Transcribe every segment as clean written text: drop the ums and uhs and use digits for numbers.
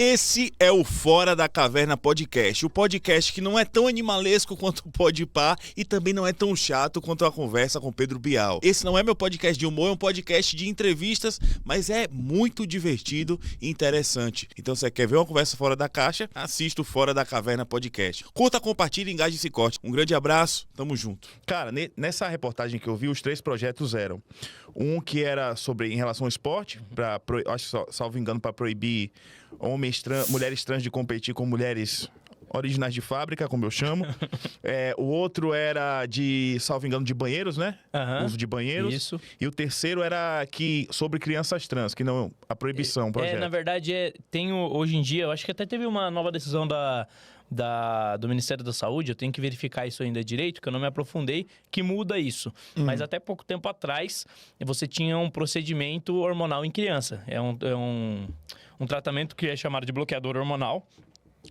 Esse é o Fora da Caverna Podcast, o podcast que não é tão animalesco quanto o Podpah e também não é tão chato quanto a conversa com Pedro Bial. Esse não é meu podcast de humor, é um podcast de entrevistas, mas é muito divertido e interessante. Então, se você quer ver uma conversa fora da caixa, assista o Fora da Caverna Podcast. Curta, compartilhe, engaje e se corte. Um grande abraço, tamo junto. Cara, nessa reportagem que eu vi, os 3 projetos eram um que era sobre em relação ao esporte, acho que salvo engano, para proibir mulheres trans de competir com mulheres originais de fábrica, como eu chamo. O outro era salvo engano, de banheiros, né? Uso de banheiros. Isso. E o terceiro era sobre crianças trans, que não a proibição, projeto. Na verdade, hoje em dia, eu acho que até teve uma nova decisão do Ministério da Saúde, eu tenho que verificar isso ainda direito, que eu não me aprofundei, que muda isso. Mas até pouco tempo atrás, você tinha um procedimento hormonal em criança. É um tratamento que é chamado de bloqueador hormonal.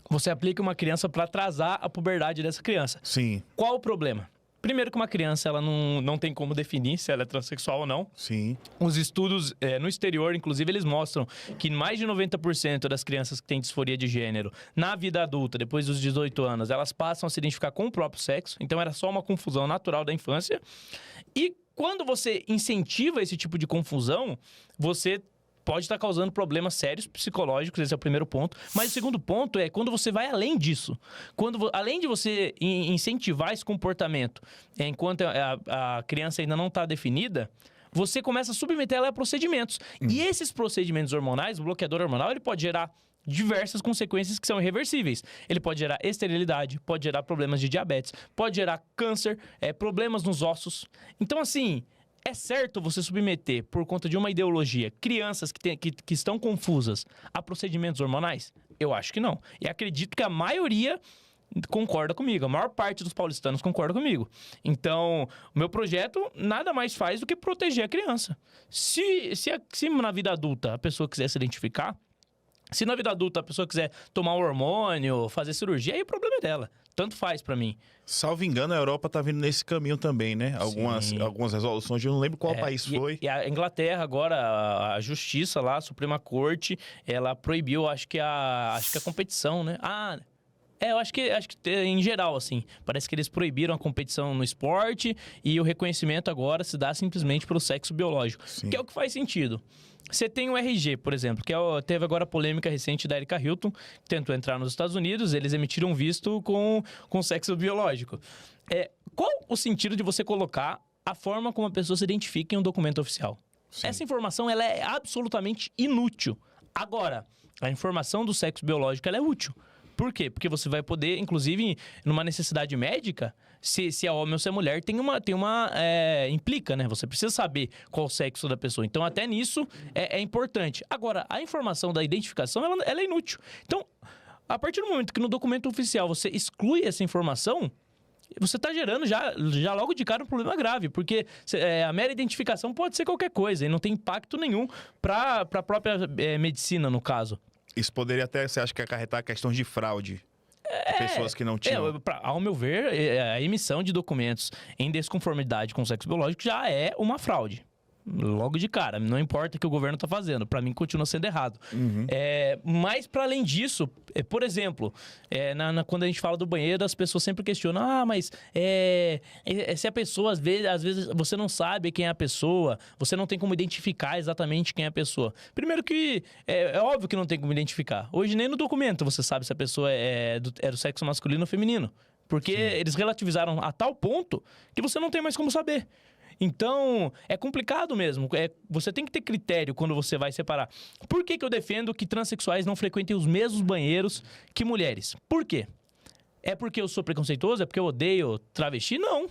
Você aplica uma criança para atrasar a puberdade dessa criança. Sim. Qual o problema? Primeiro que uma criança ela não tem como definir se ela é transexual ou não. Sim. Os estudos no exterior, inclusive, eles mostram que mais de 90% das crianças que têm disforia de gênero, na vida adulta, depois dos 18 anos, elas passam a se identificar com o próprio sexo. Então, era só uma confusão natural da infância. E quando você incentiva esse tipo de confusão, você pode estar causando problemas sérios psicológicos, esse é o primeiro ponto. Mas o segundo ponto é quando você vai além disso. Além de você incentivar esse comportamento, enquanto a criança ainda não está definida, você começa a submeter ela a procedimentos. E esses procedimentos hormonais, o bloqueador hormonal, ele pode gerar diversas consequências que são irreversíveis. Ele pode gerar esterilidade, pode gerar problemas de diabetes, pode gerar câncer, problemas nos ossos. Então, assim, é certo você submeter, por conta de uma ideologia, crianças que estão confusas a procedimentos hormonais? Eu acho que não. E acredito que a maioria concorda comigo. A maior parte dos paulistanos concorda comigo. Então, o meu projeto nada mais faz do que proteger a criança. Se na vida adulta a pessoa quiser se identificar, se na vida adulta a pessoa quiser tomar um hormônio, fazer cirurgia, aí o problema é dela. Tanto faz pra mim. Salvo engano, a Europa tá vindo nesse caminho também, né? Algumas resoluções, eu não lembro qual país foi. E a Inglaterra agora, a justiça lá, a Suprema Corte, ela proibiu, acho que a competição, né? Eu acho que em geral, assim, parece que eles proibiram a competição no esporte e o reconhecimento agora se dá simplesmente pelo sexo biológico. Sim. Que é o que faz sentido. Você tem o RG, por exemplo, que teve agora a polêmica recente da Erika Hilton, que tentou entrar nos Estados Unidos, eles emitiram visto com sexo biológico. Qual o sentido de você colocar a forma como a pessoa se identifica em um documento oficial? Sim. Essa informação ela é absolutamente inútil. Agora, a informação do sexo biológico ela é útil. Por quê? Porque você vai poder, inclusive, numa necessidade médica, se é homem ou se é mulher, implica, né? Você precisa saber qual o sexo da pessoa. Então, até nisso, é importante. Agora, a informação da identificação, ela é inútil. Então, a partir do momento que no documento oficial você exclui essa informação, você está gerando já logo de cara um problema grave, porque a mera identificação pode ser qualquer coisa e não tem impacto nenhum para a própria medicina, no caso. Isso poderia até, você acha que acarretar questões de fraude? Pessoas que não tinham. Ao meu ver, a emissão de documentos em desconformidade com o sexo biológico já é uma fraude. Logo de cara, não importa o que o governo está fazendo, para mim continua sendo errado. Mas para além disso, por exemplo, quando a gente fala do banheiro, as pessoas sempre questionam, mas se a pessoa, às vezes você não sabe quem é a pessoa, você não tem como identificar exatamente quem é a pessoa. Primeiro que é óbvio que não tem como identificar. Hoje nem no documento você sabe se a pessoa é do sexo masculino ou feminino. Porque eles relativizaram a tal ponto que você não tem mais como saber. Então, é complicado mesmo. Você tem que ter critério quando você vai separar. Por que eu defendo que transexuais não frequentem os mesmos banheiros que mulheres? Por quê? É porque eu sou preconceituoso? É porque eu odeio travesti? Não.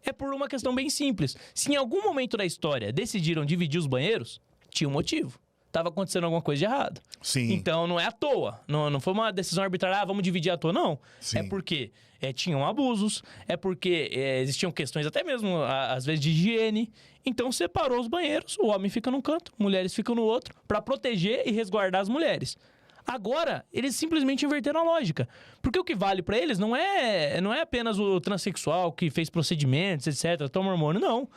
É por uma questão bem simples. Se em algum momento da história decidiram dividir os banheiros, tinha um motivo. Estava acontecendo alguma coisa de errado. Sim. Então, não é à toa. Não foi uma decisão arbitrária, vamos dividir à toa, não. Sim. É porque tinham abusos, é porque existiam questões até mesmo, às vezes, de higiene. Então, separou os banheiros, o homem fica num canto, mulheres ficam no outro, para proteger e resguardar as mulheres. Agora, eles simplesmente inverteram a lógica. Porque o que vale para eles não é apenas o transexual que fez procedimentos, etc., toma hormônio, não.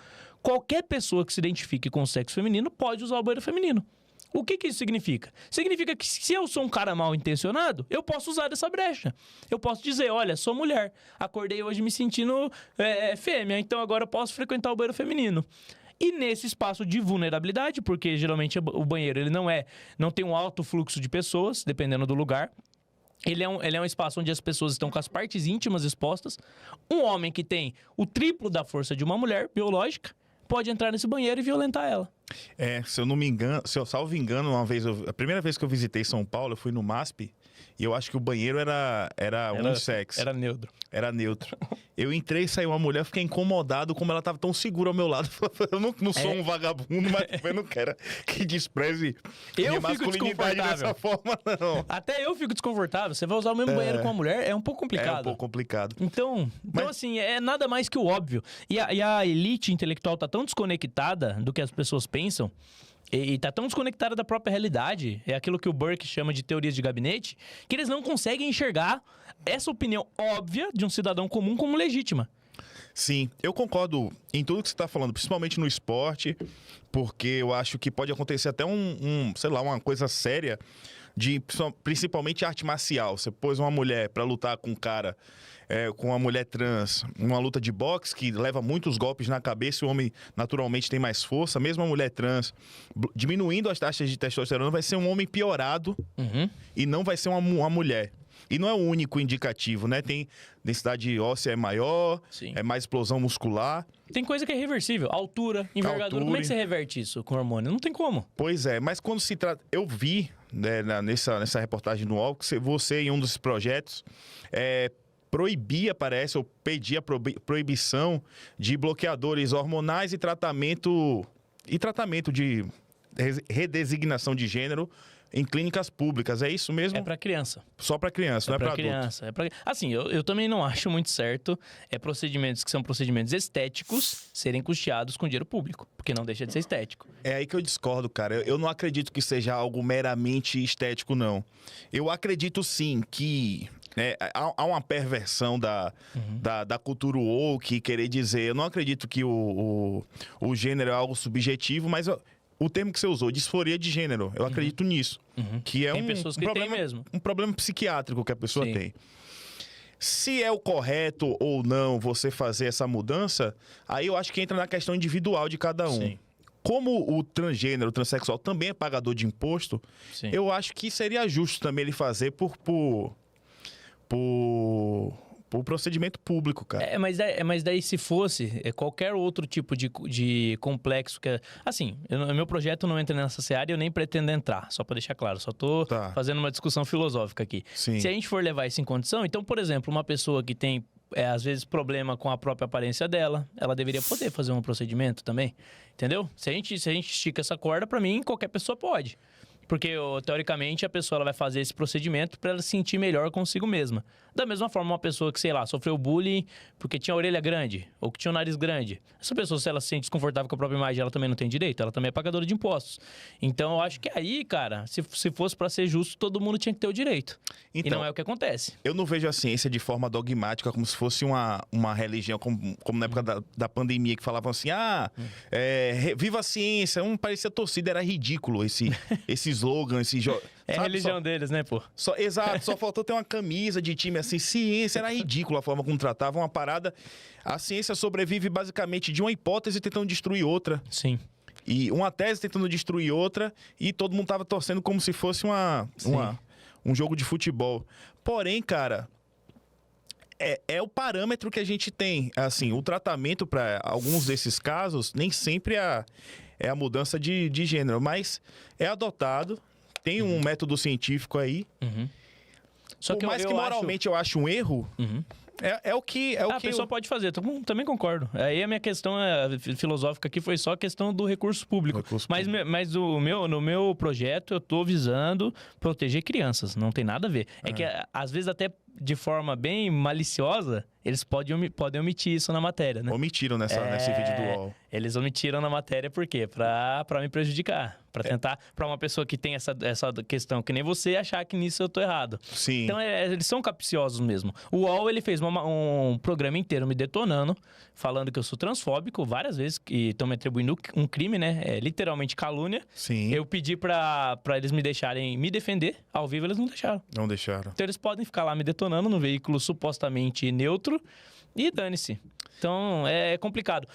Qualquer pessoa que se identifique com o sexo feminino pode usar o banheiro feminino. O que isso significa? Significa que se eu sou um cara mal intencionado, eu posso usar dessa brecha. Eu posso dizer, olha, sou mulher, acordei hoje me sentindo fêmea, então agora eu posso frequentar o banheiro feminino. E nesse espaço de vulnerabilidade, porque geralmente o banheiro ele não tem um alto fluxo de pessoas, dependendo do lugar. Ele é um espaço onde as pessoas estão com as partes íntimas expostas. Um homem que tem o triplo da força de uma mulher biológica pode entrar nesse banheiro e violentar ela. Se eu não me engano, se eu salvo engano, uma vez, a primeira vez que eu visitei São Paulo, eu fui no MASP e eu acho que o banheiro era unissex. Era neutro. Era neutro. Eu entrei e saiu uma mulher, fiquei incomodado como ela estava tão segura ao meu lado. Eu não sou um vagabundo, mas eu não quero que despreze minha masculinidade dessa forma, não. Até eu fico desconfortável. Você vai usar o mesmo banheiro com uma mulher, é um pouco complicado. É um pouco complicado. Então assim, é nada mais que o óbvio. E a elite intelectual tá tão desconectada do que as pessoas pensam, e tá tão desconectada da própria realidade, é aquilo que o Burke chama de teorias de gabinete, que eles não conseguem enxergar essa opinião óbvia de um cidadão comum como legítima. Sim, eu concordo em tudo que você está falando, principalmente no esporte, porque eu acho que pode acontecer até sei lá, uma coisa séria, principalmente arte marcial. Você pôs uma mulher para lutar com um cara, com uma mulher trans, uma luta de boxe que leva muitos golpes na cabeça e o homem naturalmente tem mais força, mesmo a mulher trans, diminuindo as taxas de testosterona, vai ser um homem piorado e não vai ser uma mulher. E não é o único indicativo, né? Tem densidade óssea maior, Sim. Mais explosão muscular. Tem coisa que é reversível. Altura, envergadura. Como é que você reverte isso com hormônio? Não tem como. Pois é, mas quando se trata... Eu vi, né, nessa reportagem no UOL, que você, em um dos projetos, proibia, parece, ou pedia proibição de bloqueadores hormonais e tratamento de redesignação de gênero em clínicas públicas. É isso mesmo? É para criança. Só para criança, não é para criança. Assim, eu também não acho muito certo procedimentos que são procedimentos estéticos serem custeados com dinheiro público, porque não deixa de ser estético. É aí que eu discordo, cara. Eu não acredito que seja algo meramente estético, não. Eu acredito sim que há uma perversão da cultura woke, querer dizer... Eu não acredito que o gênero é algo subjetivo, mas... O termo que você usou, disforia de gênero, eu acredito nisso. Que é tem pessoas que têm mesmo. Um problema psiquiátrico que a pessoa tem. Se é o correto ou não você fazer essa mudança, aí eu acho que entra na questão individual de cada um. Sim. Como o transgênero, o transexual também é pagador de imposto, eu acho que seria justo também ele fazer por procedimento público, cara. Mas daí se fosse qualquer outro tipo de complexo que... Assim, o meu projeto não entra nessa seara e eu nem pretendo entrar, só para deixar claro. Só tô fazendo uma discussão filosófica aqui. Sim. Se a gente for levar isso em condição, então, por exemplo, uma pessoa que tem, às vezes, problema com a própria aparência dela, ela deveria poder fazer um procedimento também, entendeu? Se a gente estica essa corda, para mim, qualquer pessoa pode. Porque, teoricamente, a pessoa ela vai fazer esse procedimento para ela se sentir melhor consigo mesma. Da mesma forma, uma pessoa que, sei lá, sofreu bullying porque tinha a orelha grande ou que tinha o nariz grande. Essa pessoa, se ela se sente desconfortável com a própria imagem, ela também não tem direito. Ela também é pagadora de impostos. Então, eu acho que aí, cara, se fosse para ser justo, todo mundo tinha que ter o direito. Então, e não é o que acontece. Eu não vejo a ciência de forma dogmática, como se fosse uma religião, como na época da pandemia, que falavam assim, viva a ciência. Parecia torcida, era ridículo esse slogan, esse jogo. É a religião deles, né, pô? Exato, só faltou ter uma camisa de time assim. Ciência era ridícula a forma como tratavam uma parada. A ciência sobrevive basicamente de uma hipótese tentando destruir outra. Sim. E uma tese tentando destruir outra, e todo mundo tava torcendo como se fosse um jogo de futebol. Porém, cara, é o parâmetro que a gente tem. Assim, o tratamento para alguns desses casos nem sempre é a mudança de gênero, mas é adotado, tem um método científico aí. Só que por mais que moralmente eu acho um erro, é o que a pessoa pode fazer, também concordo. Aí a minha questão filosófica aqui foi só a questão do recurso público. Mas no meu projeto eu tô visando proteger crianças, não tem nada a ver. É que às vezes até de forma bem maliciosa, eles podem omitir isso na matéria, né? Omitiram nesse vídeo do UOL. Eles omitiram na matéria por quê? Pra me prejudicar. Pra tentar, pra uma pessoa que tem essa questão que nem você, achar que nisso eu tô errado. Sim. Então, eles são capciosos mesmo. O UOL, ele fez um programa inteiro me detonando, falando que eu sou transfóbico várias vezes, e estão me atribuindo um crime, né? É literalmente calúnia. Sim. Eu pedi pra eles me deixarem me defender, ao vivo eles não deixaram. Não deixaram. Então eles podem ficar lá me detonando no veículo supostamente neutro e dane-se. Então é complicado.